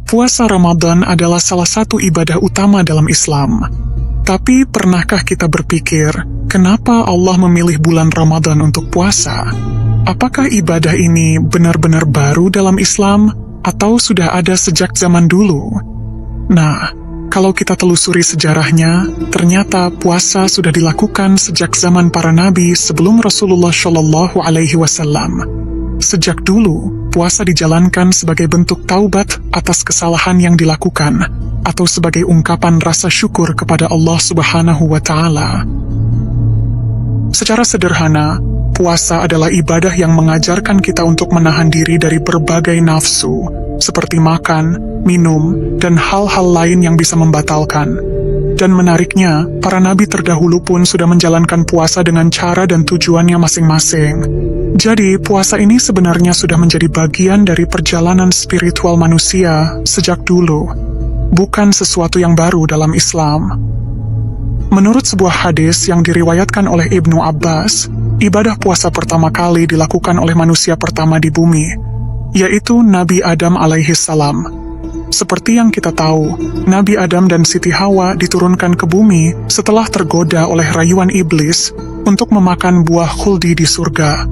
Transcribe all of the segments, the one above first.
Puasa Ramadan adalah salah satu ibadah utama dalam Islam. Tapi pernahkah kita berpikir, kenapa Allah memilih bulan Ramadan untuk puasa? Apakah ibadah ini benar-benar baru dalam Islam, atau sudah ada sejak zaman dulu? Nah, kalau kita telusuri sejarahnya, ternyata puasa sudah dilakukan sejak zaman para nabi sebelum Rasulullah Shallallahu Alaihi Wasallam. Sejak dulu, puasa dijalankan sebagai bentuk taubat atas kesalahan yang dilakukan, atau sebagai ungkapan rasa syukur kepada Allah Subhanahu wa Ta'ala. Secara sederhana, puasa adalah ibadah yang mengajarkan kita untuk menahan diri dari berbagai nafsu, seperti makan, minum, dan hal-hal lain yang bisa membatalkan. Dan menariknya, para nabi terdahulu pun sudah menjalankan puasa dengan cara dan tujuannya masing-masing. Jadi, puasa ini sebenarnya sudah menjadi bagian dari perjalanan spiritual manusia sejak dulu, bukan sesuatu yang baru dalam Islam. Menurut sebuah hadis yang diriwayatkan oleh Ibnu Abbas, ibadah puasa pertama kali dilakukan oleh manusia pertama di bumi, yaitu Nabi Adam alaihi salam. Seperti yang kita tahu, Nabi Adam dan Siti Hawa diturunkan ke bumi setelah tergoda oleh rayuan iblis untuk memakan buah khuldi di surga.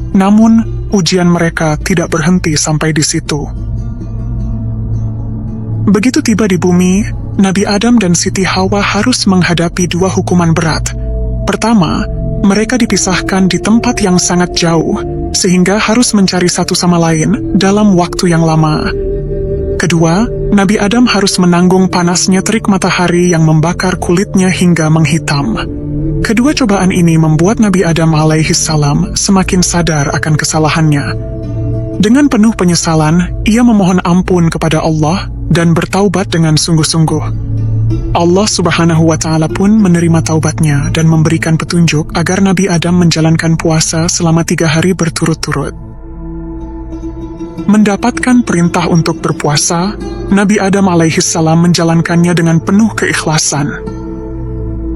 Namun, ujian mereka tidak berhenti sampai di situ. Begitu tiba di bumi, Nabi Adam dan Siti Hawa harus menghadapi dua hukuman berat. Pertama, mereka dipisahkan di tempat yang sangat jauh, sehingga harus mencari satu sama lain dalam waktu yang lama. Kedua, Nabi Adam harus menanggung panasnya terik matahari yang membakar kulitnya hingga menghitam. Kedua cobaan ini membuat Nabi Adam alaihi salam semakin sadar akan kesalahannya. Dengan penuh penyesalan, ia memohon ampun kepada Allah dan bertaubat dengan sungguh-sungguh. Allah Subhanahu wa Ta'ala pun menerima taubatnya dan memberikan petunjuk agar Nabi Adam menjalankan puasa selama 3 hari berturut-turut. Mendapatkan perintah untuk berpuasa, Nabi Adam alaihi salam menjalankannya dengan penuh keikhlasan.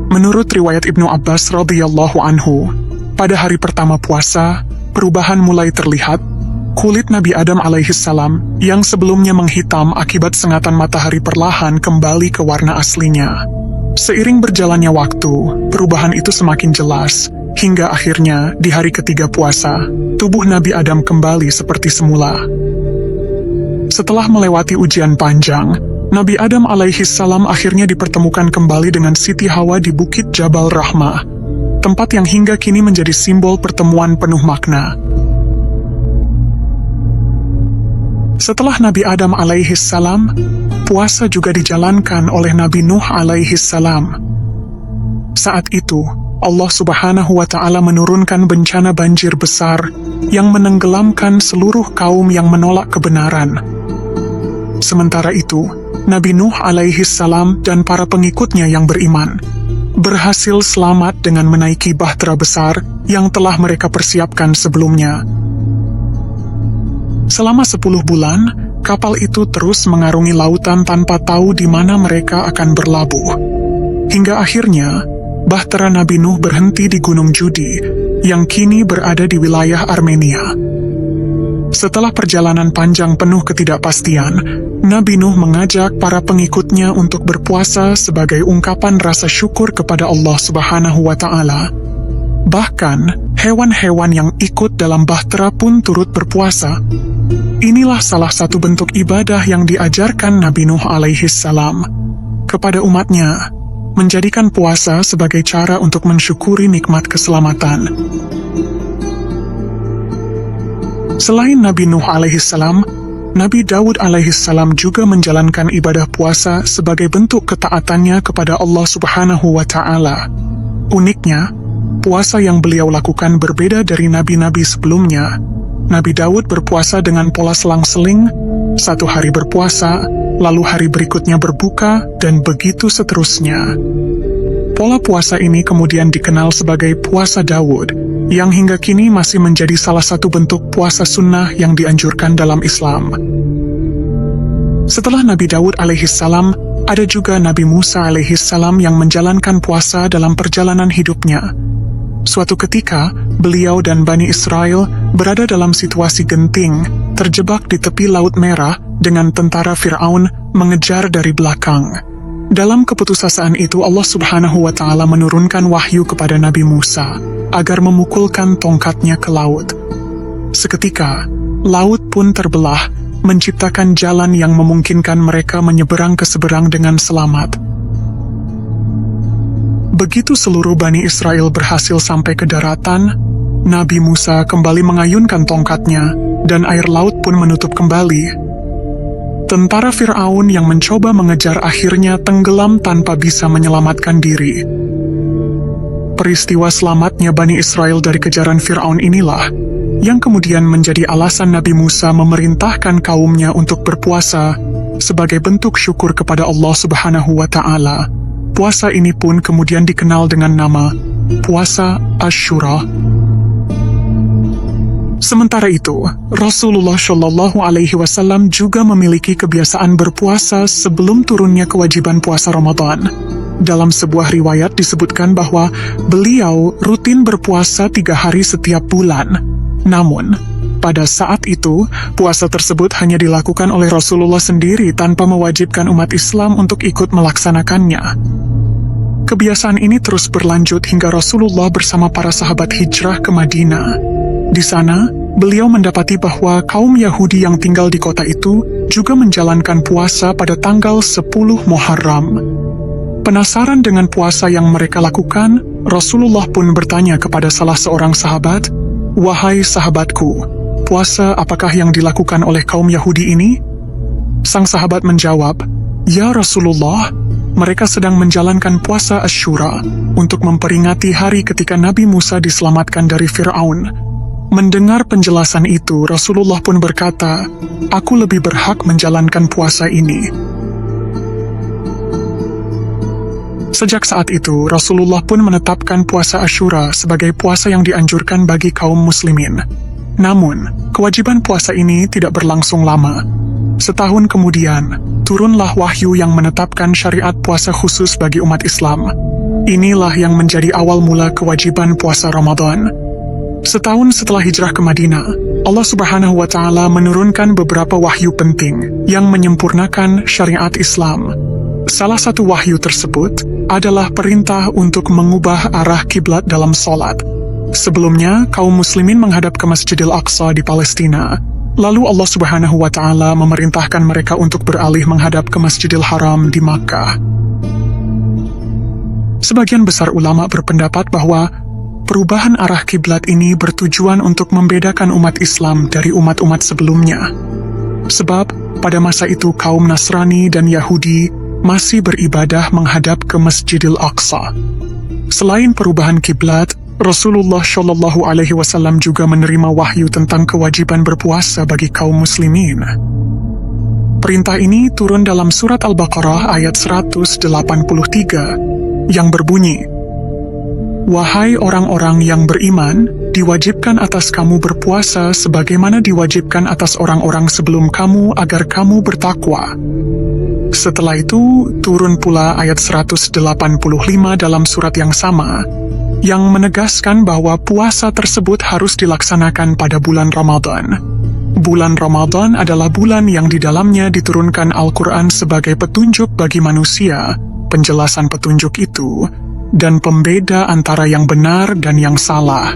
Menurut riwayat Ibnu Abbas radhiyallahu anhu, pada hari pertama puasa, perubahan mulai terlihat. Kulit Nabi Adam alaihi salam yang sebelumnya menghitam akibat sengatan matahari perlahan kembali ke warna aslinya. Seiring berjalannya waktu, perubahan itu semakin jelas, hingga akhirnya di hari ketiga puasa, tubuh Nabi Adam kembali seperti semula. Setelah melewati ujian panjang, Nabi Adam alaihi salam akhirnya dipertemukan kembali dengan Siti Hawa di Bukit Jabal Rahmah, tempat yang hingga kini menjadi simbol pertemuan penuh makna. Setelah Nabi Adam alaihi salam, puasa juga dijalankan oleh Nabi Nuh alaihi salam. Saat itu, Allah Subhanahu wa Ta'ala menurunkan bencana banjir besar yang menenggelamkan seluruh kaum yang menolak kebenaran. Sementara itu, Nabi Nuh alaihi salam dan para pengikutnya yang beriman berhasil selamat dengan menaiki bahtera besar yang telah mereka persiapkan sebelumnya. Selama 10 bulan, kapal itu terus mengarungi lautan tanpa tahu di mana mereka akan berlabuh. Hingga akhirnya, bahtera Nabi Nuh berhenti di Gunung Judi, yang kini berada di wilayah Armenia. Setelah perjalanan panjang penuh ketidakpastian, Nabi Nuh mengajak para pengikutnya untuk berpuasa sebagai ungkapan rasa syukur kepada Allah Subhanahu wa Ta'ala. Bahkan, hewan-hewan yang ikut dalam bahtera pun turut berpuasa. Inilah salah satu bentuk ibadah yang diajarkan Nabi Nuh alaihi salam kepada umatnya, menjadikan puasa sebagai cara untuk mensyukuri nikmat keselamatan. Selain Nabi Nuh alaihi salam, Nabi Daud alaihi salam juga menjalankan ibadah puasa sebagai bentuk ketaatannya kepada Allah Subhanahu wa Ta'ala. Uniknya, puasa yang beliau lakukan berbeda dari nabi-nabi sebelumnya. Nabi Daud berpuasa dengan pola selang-seling, 1 hari berpuasa, lalu hari berikutnya berbuka, dan begitu seterusnya. Pola puasa ini kemudian dikenal sebagai puasa Daud, yang hingga kini masih menjadi salah satu bentuk puasa sunnah yang dianjurkan dalam Islam. Setelah Nabi Daud alaihi salam, ada juga Nabi Musa alaihi salam yang menjalankan puasa dalam perjalanan hidupnya. Suatu ketika, beliau dan Bani Israel berada dalam situasi genting, terjebak di tepi Laut Merah dengan tentara Fir'aun mengejar dari belakang. Dalam keputusasaan itu Allah Subhanahu wa Ta'ala menurunkan wahyu kepada Nabi Musa agar memukulkan tongkatnya ke laut. Seketika, laut pun terbelah, menciptakan jalan yang memungkinkan mereka menyeberang ke seberang dengan selamat. Begitu seluruh Bani Israel berhasil sampai ke daratan, Nabi Musa kembali mengayunkan tongkatnya, dan air laut pun menutup kembali. Tentara Fir'aun yang mencoba mengejar akhirnya tenggelam tanpa bisa menyelamatkan diri. Peristiwa selamatnya Bani Israel dari kejaran Fir'aun inilah yang kemudian menjadi alasan Nabi Musa memerintahkan kaumnya untuk berpuasa sebagai bentuk syukur kepada Allah Subhanahu wa Ta'ala. Puasa ini pun kemudian dikenal dengan nama Puasa Asyura. Sementara itu, Rasulullah Shallallahu Alaihi Wasallam juga memiliki kebiasaan berpuasa sebelum turunnya kewajiban puasa Ramadan. Dalam sebuah riwayat disebutkan bahwa beliau rutin berpuasa 3 hari setiap bulan. Namun, pada saat itu, puasa tersebut hanya dilakukan oleh Rasulullah sendiri tanpa mewajibkan umat Islam untuk ikut melaksanakannya. Kebiasaan ini terus berlanjut hingga Rasulullah bersama para sahabat hijrah ke Madinah. Di sana, beliau mendapati bahwa kaum Yahudi yang tinggal di kota itu juga menjalankan puasa pada tanggal 10 Muharram. Penasaran dengan puasa yang mereka lakukan, Rasulullah pun bertanya kepada salah seorang sahabat, "Wahai sahabatku, puasa apakah yang dilakukan oleh kaum Yahudi ini?" Sang sahabat menjawab, "Ya Rasulullah, mereka sedang menjalankan puasa Asyura untuk memperingati hari ketika Nabi Musa diselamatkan dari Fir'aun." Mendengar penjelasan itu, Rasulullah pun berkata, "Aku lebih berhak menjalankan puasa ini." Sejak saat itu, Rasulullah pun menetapkan puasa Asyura sebagai puasa yang dianjurkan bagi kaum muslimin. Namun, kewajiban puasa ini tidak berlangsung lama. Setahun kemudian, turunlah wahyu yang menetapkan syariat puasa khusus bagi umat Islam. Inilah yang menjadi awal mula kewajiban puasa Ramadan. Setahun setelah hijrah ke Madinah, Allah Subhanahu wa Ta'ala menurunkan beberapa wahyu penting yang menyempurnakan syariat Islam. Salah satu wahyu tersebut adalah perintah untuk mengubah arah kiblat dalam sholat. Sebelumnya, kaum muslimin menghadap ke Masjidil Aqsa di Palestina. Lalu Allah Subhanahu wa Ta'ala memerintahkan mereka untuk beralih menghadap ke Masjidil Haram di Makkah. Sebagian besar ulama berpendapat bahwa perubahan arah kiblat ini bertujuan untuk membedakan umat Islam dari umat-umat sebelumnya. Sebab, pada masa itu kaum Nasrani dan Yahudi masih beribadah menghadap ke Masjidil Aqsa. Selain perubahan kiblat, Rasulullah Shallallahu Alaihi Wasallam juga menerima wahyu tentang kewajiban berpuasa bagi kaum muslimin. Perintah ini turun dalam surat Al-Baqarah ayat 183 yang berbunyi, "Wahai orang-orang yang beriman, diwajibkan atas kamu berpuasa sebagaimana diwajibkan atas orang-orang sebelum kamu agar kamu bertakwa." Setelah itu, turun pula ayat 185 dalam surat yang sama, yang menegaskan bahwa puasa tersebut harus dilaksanakan pada bulan Ramadan. Bulan Ramadan adalah bulan yang di dalamnya diturunkan Al-Quran sebagai petunjuk bagi manusia. Penjelasan petunjuk itu dan pembeda antara yang benar dan yang salah.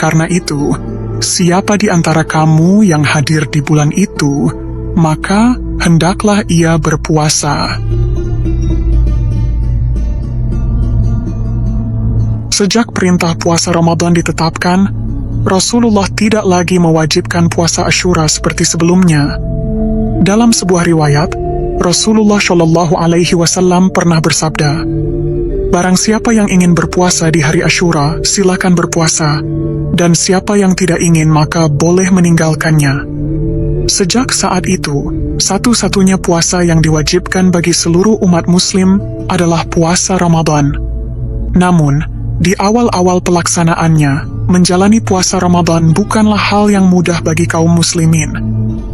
Karena itu, siapa di antara kamu yang hadir di bulan itu, maka hendaklah ia berpuasa. Sejak perintah puasa Ramadan ditetapkan, Rasulullah tidak lagi mewajibkan puasa Asyura seperti sebelumnya. Dalam sebuah riwayat, Rasulullah Shallallahu Alaihi Wasallam pernah bersabda, "Barang siapa yang ingin berpuasa di hari Asyura, silakan berpuasa, dan siapa yang tidak ingin maka boleh meninggalkannya." Sejak saat itu, satu-satunya puasa yang diwajibkan bagi seluruh umat muslim adalah puasa Ramadan. Namun, di awal-awal pelaksanaannya, menjalani puasa Ramadan bukanlah hal yang mudah bagi kaum muslimin.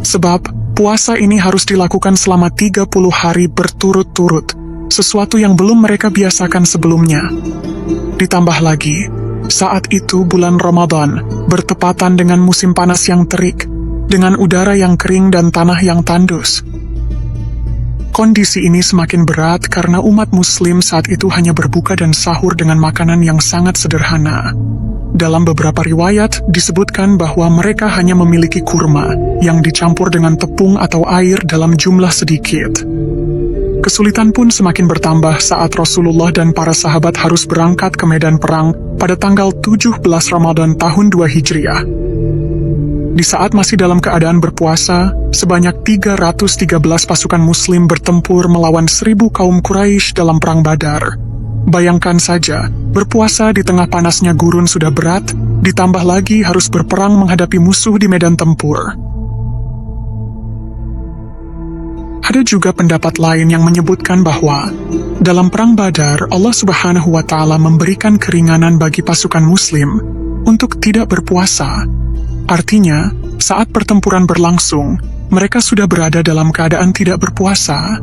Sebab, puasa ini harus dilakukan selama 30 hari berturut-turut, sesuatu yang belum mereka biasakan sebelumnya. Ditambah lagi, saat itu bulan Ramadan bertepatan dengan musim panas yang terik, dengan udara yang kering dan tanah yang tandus. Kondisi ini semakin berat karena umat Muslim saat itu hanya berbuka dan sahur dengan makanan yang sangat sederhana. Dalam beberapa riwayat disebutkan bahwa mereka hanya memiliki kurma yang dicampur dengan tepung atau air dalam jumlah sedikit. Kesulitan pun semakin bertambah saat Rasulullah dan para sahabat harus berangkat ke medan perang pada tanggal 17 Ramadan tahun 2 Hijriah. Di saat masih dalam keadaan berpuasa, sebanyak 313 pasukan Muslim bertempur melawan 1.000 kaum Quraisy dalam Perang Badar. Bayangkan saja, berpuasa di tengah panasnya gurun sudah berat, ditambah lagi harus berperang menghadapi musuh di medan tempur. Ada juga pendapat lain yang menyebutkan bahwa dalam Perang Badar, Allah Subhanahu wa Ta'ala memberikan keringanan bagi pasukan Muslim untuk tidak berpuasa. Artinya, saat pertempuran berlangsung, mereka sudah berada dalam keadaan tidak berpuasa.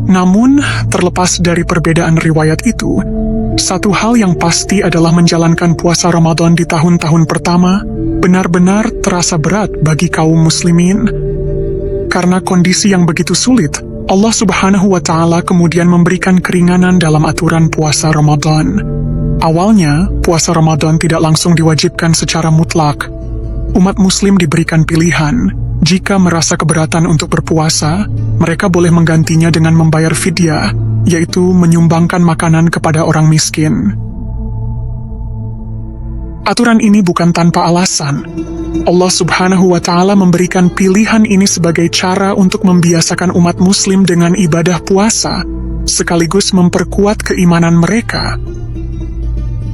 Namun, terlepas dari perbedaan riwayat itu, satu hal yang pasti adalah menjalankan puasa Ramadan di tahun-tahun pertama benar-benar terasa berat bagi kaum muslimin. Karena kondisi yang begitu sulit, Allah Subhanahu wa Ta'ala kemudian memberikan keringanan dalam aturan puasa Ramadan. Awalnya, puasa Ramadan tidak langsung diwajibkan secara mutlak. Umat Muslim diberikan pilihan. Jika merasa keberatan untuk berpuasa, mereka boleh menggantinya dengan membayar fidyah, yaitu menyumbangkan makanan kepada orang miskin. Aturan ini bukan tanpa alasan. Allah Subhanahu wa Ta'ala memberikan pilihan ini sebagai cara untuk membiasakan umat Muslim dengan ibadah puasa, sekaligus memperkuat keimanan mereka.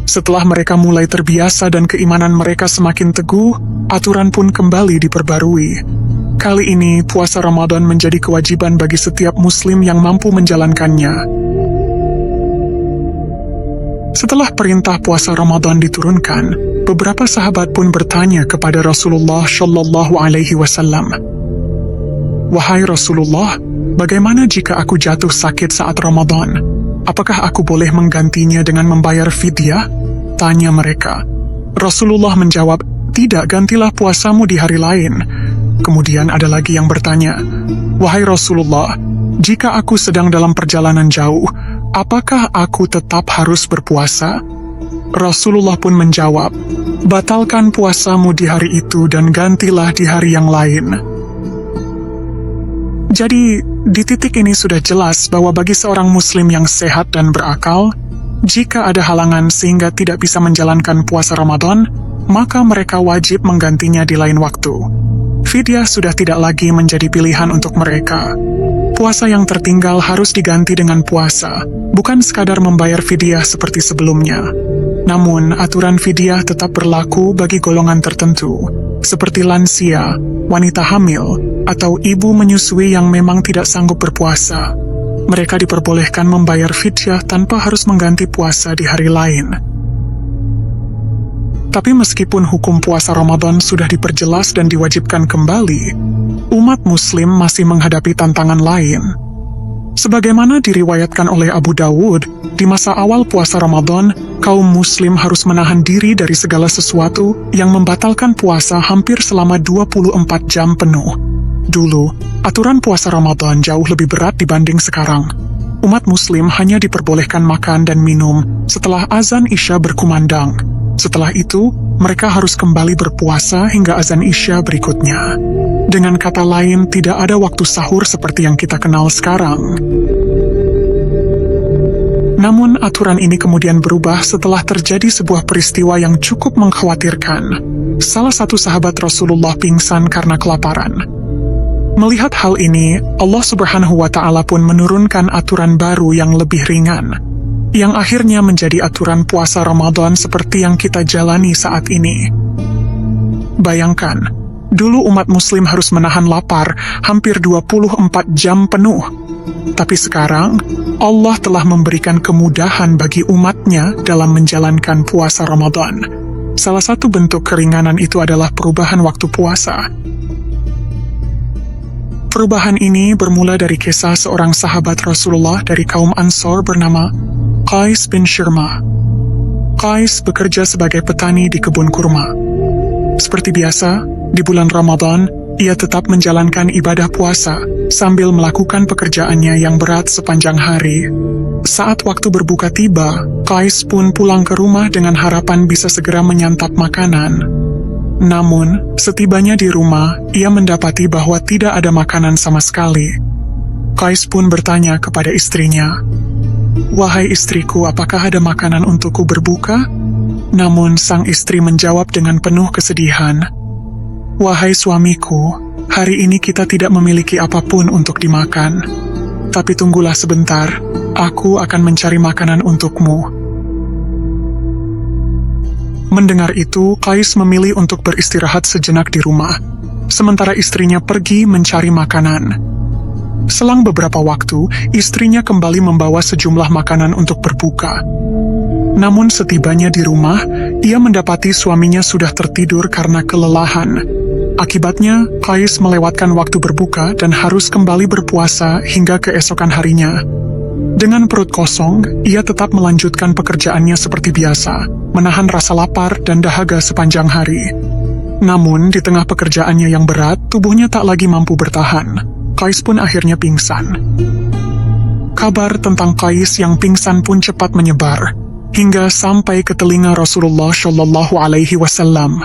Setelah mereka mulai terbiasa dan keimanan mereka semakin teguh, aturan pun kembali diperbarui. Kali ini, puasa Ramadan menjadi kewajiban bagi setiap Muslim yang mampu menjalankannya. Setelah perintah puasa Ramadan diturunkan, beberapa sahabat pun bertanya kepada Rasulullah Shallallahu Alaihi Wasallam, "Wahai Rasulullah, bagaimana jika aku jatuh sakit saat Ramadan? Apakah aku boleh menggantinya dengan membayar fidyah?" Tanya mereka. Rasulullah menjawab, "Tidak, gantilah puasamu di hari lain." Kemudian ada lagi yang bertanya, "Wahai Rasulullah, jika aku sedang dalam perjalanan jauh, apakah aku tetap harus berpuasa?" Rasulullah pun menjawab, "Batalkan puasamu di hari itu dan gantilah di hari yang lain." Jadi, di titik ini sudah jelas bahwa bagi seorang Muslim yang sehat dan berakal, jika ada halangan sehingga tidak bisa menjalankan puasa Ramadan, maka mereka wajib menggantinya di lain waktu. Fidyah sudah tidak lagi menjadi pilihan untuk mereka. Puasa yang tertinggal harus diganti dengan puasa, bukan sekadar membayar fidyah seperti sebelumnya. Namun, aturan fidyah tetap berlaku bagi golongan tertentu, seperti lansia, wanita hamil, atau ibu menyusui yang memang tidak sanggup berpuasa. Mereka diperbolehkan membayar fidyah tanpa harus mengganti puasa di hari lain. Tapi meskipun hukum puasa Ramadan sudah diperjelas dan diwajibkan kembali, umat Muslim masih menghadapi tantangan lain. Sebagaimana diriwayatkan oleh Abu Dawud, di masa awal puasa Ramadan, kaum Muslim harus menahan diri dari segala sesuatu yang membatalkan puasa hampir selama 24 jam penuh. Dulu, aturan puasa Ramadan jauh lebih berat dibanding sekarang. Umat Muslim hanya diperbolehkan makan dan minum setelah azan Isya berkumandang. Setelah itu, mereka harus kembali berpuasa hingga azan Isya berikutnya. Dengan kata lain, tidak ada waktu sahur seperti yang kita kenal sekarang. Namun, aturan ini kemudian berubah setelah terjadi sebuah peristiwa yang cukup mengkhawatirkan. Salah satu sahabat Rasulullah pingsan karena kelaparan. Melihat hal ini, Allah Subhanahu wa Ta'ala pun menurunkan aturan baru yang lebih ringan, yang akhirnya menjadi aturan puasa Ramadan seperti yang kita jalani saat ini. Bayangkan, dulu umat Muslim harus menahan lapar hampir 24 jam penuh. Tapi sekarang, Allah telah memberikan kemudahan bagi umatnya dalam menjalankan puasa Ramadan. Salah satu bentuk keringanan itu adalah perubahan waktu puasa. Perubahan ini bermula dari kisah seorang sahabat Rasulullah dari kaum Ansor bernama Qais bin Shirma. Qais bekerja sebagai petani di kebun kurma. Seperti biasa, di bulan Ramadan, ia tetap menjalankan ibadah puasa sambil melakukan pekerjaannya yang berat sepanjang hari. Saat waktu berbuka tiba, Qais pun pulang ke rumah dengan harapan bisa segera menyantap makanan. Namun, setibanya di rumah, ia mendapati bahwa tidak ada makanan sama sekali. Qais pun bertanya kepada istrinya, "Wahai istriku, apakah ada makanan untukku berbuka?" Namun sang istri menjawab dengan penuh kesedihan, "Wahai suamiku, hari ini kita tidak memiliki apapun untuk dimakan. Tapi tunggulah sebentar, aku akan mencari makanan untukmu." Mendengar itu, Qais memilih untuk beristirahat sejenak di rumah, sementara istrinya pergi mencari makanan. Selang beberapa waktu, istrinya kembali membawa sejumlah makanan untuk berbuka. Namun setibanya di rumah, ia mendapati suaminya sudah tertidur karena kelelahan. Akibatnya, Qais melewatkan waktu berbuka dan harus kembali berpuasa hingga keesokan harinya. Dengan perut kosong, ia tetap melanjutkan pekerjaannya seperti biasa, menahan rasa lapar dan dahaga sepanjang hari. Namun, di tengah pekerjaannya yang berat, tubuhnya tak lagi mampu bertahan. Qais pun akhirnya pingsan. Kabar tentang Qais yang pingsan pun cepat menyebar, hingga sampai ke telinga Rasulullah Shallallahu Alaihi Wasallam.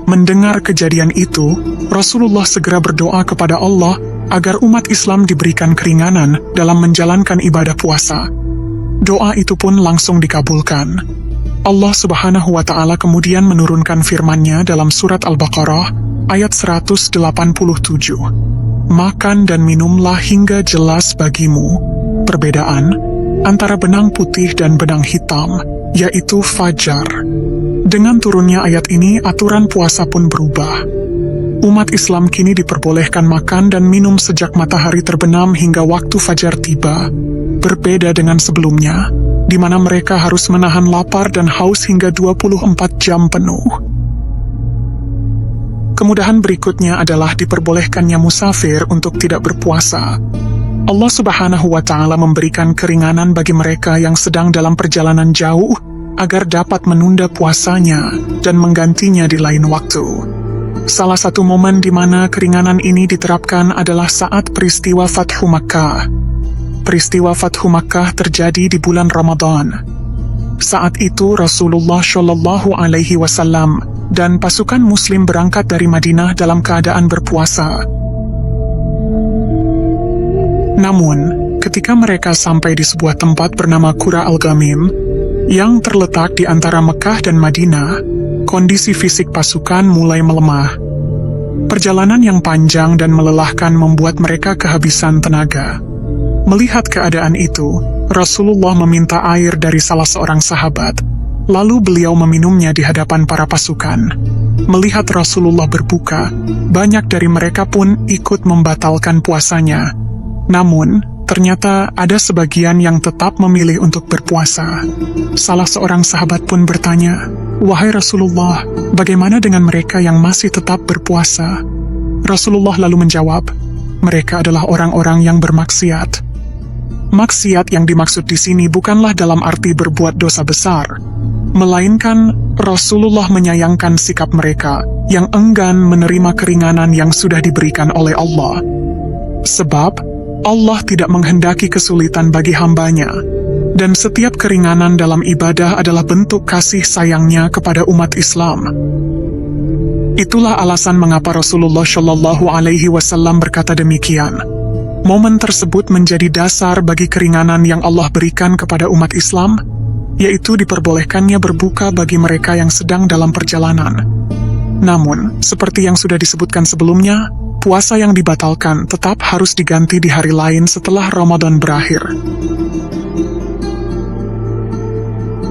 Mendengar kejadian itu, Rasulullah segera berdoa kepada Allah agar umat Islam diberikan keringanan dalam menjalankan ibadah puasa. Doa itu pun langsung dikabulkan. Allah Subhanahu wa Ta'ala kemudian menurunkan firman-Nya dalam surat Al-Baqarah ayat 187. "Makan dan minumlah hingga jelas bagimu perbedaan antara benang putih dan benang hitam, yaitu fajar." Dengan turunnya ayat ini, aturan puasa pun berubah. Umat Islam kini diperbolehkan makan dan minum sejak matahari terbenam hingga waktu fajar tiba. Berbeda dengan sebelumnya, di mana mereka harus menahan lapar dan haus hingga 24 jam penuh. Kemudahan berikutnya adalah diperbolehkannya musafir untuk tidak berpuasa. Allah Subhanahu wa Ta'ala memberikan keringanan bagi mereka yang sedang dalam perjalanan jauh agar dapat menunda puasanya dan menggantinya di lain waktu. Salah satu momen di mana keringanan ini diterapkan adalah saat peristiwa Fathu Makkah. Peristiwa Fathu Makkah terjadi di bulan Ramadan. Saat itu Rasulullah Shallallahu Alaihi Wasallam dan pasukan Muslim berangkat dari Madinah dalam keadaan berpuasa. Namun, ketika mereka sampai di sebuah tempat bernama Qura Al-Ghamim, yang terletak di antara Mekah dan Madinah, kondisi fisik pasukan mulai melemah. Perjalanan yang panjang dan melelahkan membuat mereka kehabisan tenaga. Melihat keadaan itu, Rasulullah meminta air dari salah seorang sahabat, lalu beliau meminumnya di hadapan para pasukan. Melihat Rasulullah berbuka, banyak dari mereka pun ikut membatalkan puasanya. Namun, ternyata ada sebagian yang tetap memilih untuk berpuasa. Salah seorang sahabat pun bertanya, "Wahai Rasulullah, bagaimana dengan mereka yang masih tetap berpuasa?" Rasulullah lalu menjawab, "Mereka adalah orang-orang yang bermaksiat." Maksiat yang dimaksud di sini bukanlah dalam arti berbuat dosa besar, melainkan Rasulullah menyayangkan sikap mereka yang enggan menerima keringanan yang sudah diberikan oleh Allah. Sebab Allah tidak menghendaki kesulitan bagi hambanya, dan setiap keringanan dalam ibadah adalah bentuk kasih sayangnya kepada umat Islam. Itulah alasan mengapa Rasulullah Shallallahu Alaihi Wasallam berkata demikian. Momen tersebut menjadi dasar bagi keringanan yang Allah berikan kepada umat Islam, yaitu diperbolehkannya berbuka bagi mereka yang sedang dalam perjalanan. Namun, seperti yang sudah disebutkan sebelumnya, puasa yang dibatalkan tetap harus diganti di hari lain setelah Ramadan berakhir.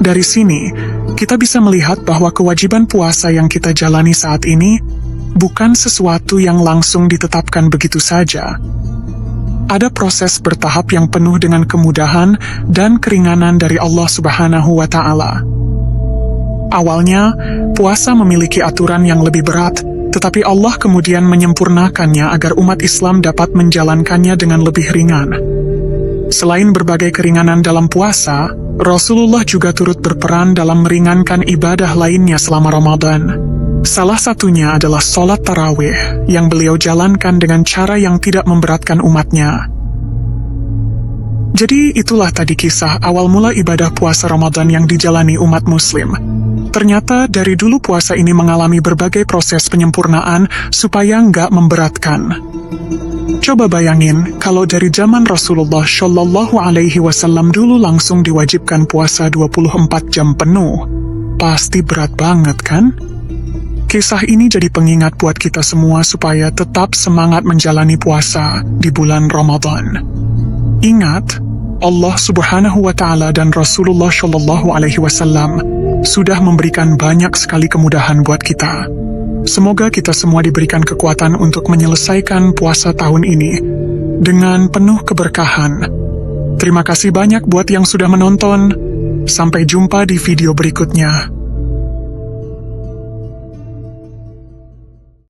Dari sini, kita bisa melihat bahwa kewajiban puasa yang kita jalani saat ini bukan sesuatu yang langsung ditetapkan begitu saja. Ada proses bertahap yang penuh dengan kemudahan dan keringanan dari Allah Subhanahu wa Ta'ala. Awalnya, puasa memiliki aturan yang lebih berat, tetapi Allah kemudian menyempurnakannya agar umat Islam dapat menjalankannya dengan lebih ringan. Selain berbagai keringanan dalam puasa, Rasulullah juga turut berperan dalam meringankan ibadah lainnya selama Ramadan. Salah satunya adalah sholat tarawih yang beliau jalankan dengan cara yang tidak memberatkan umatnya. Jadi itulah tadi kisah awal mula ibadah puasa Ramadan yang dijalani umat muslim. Ternyata dari dulu puasa ini mengalami berbagai proses penyempurnaan supaya nggak memberatkan. Coba bayangin kalau dari zaman Rasulullah Shallallahu Alaihi Wasallam dulu langsung diwajibkan puasa 24 jam penuh. Pasti berat banget kan? Kisah ini jadi pengingat buat kita semua supaya tetap semangat menjalani puasa di bulan Ramadan. Ingat, Allah Subhanahu wa Ta'ala dan Rasulullah Shallallahu Alaihi Wasallam sudah memberikan banyak sekali kemudahan buat kita. Semoga kita semua diberikan kekuatan untuk menyelesaikan puasa tahun ini dengan penuh keberkahan. Terima kasih banyak buat yang sudah menonton. Sampai jumpa di video berikutnya.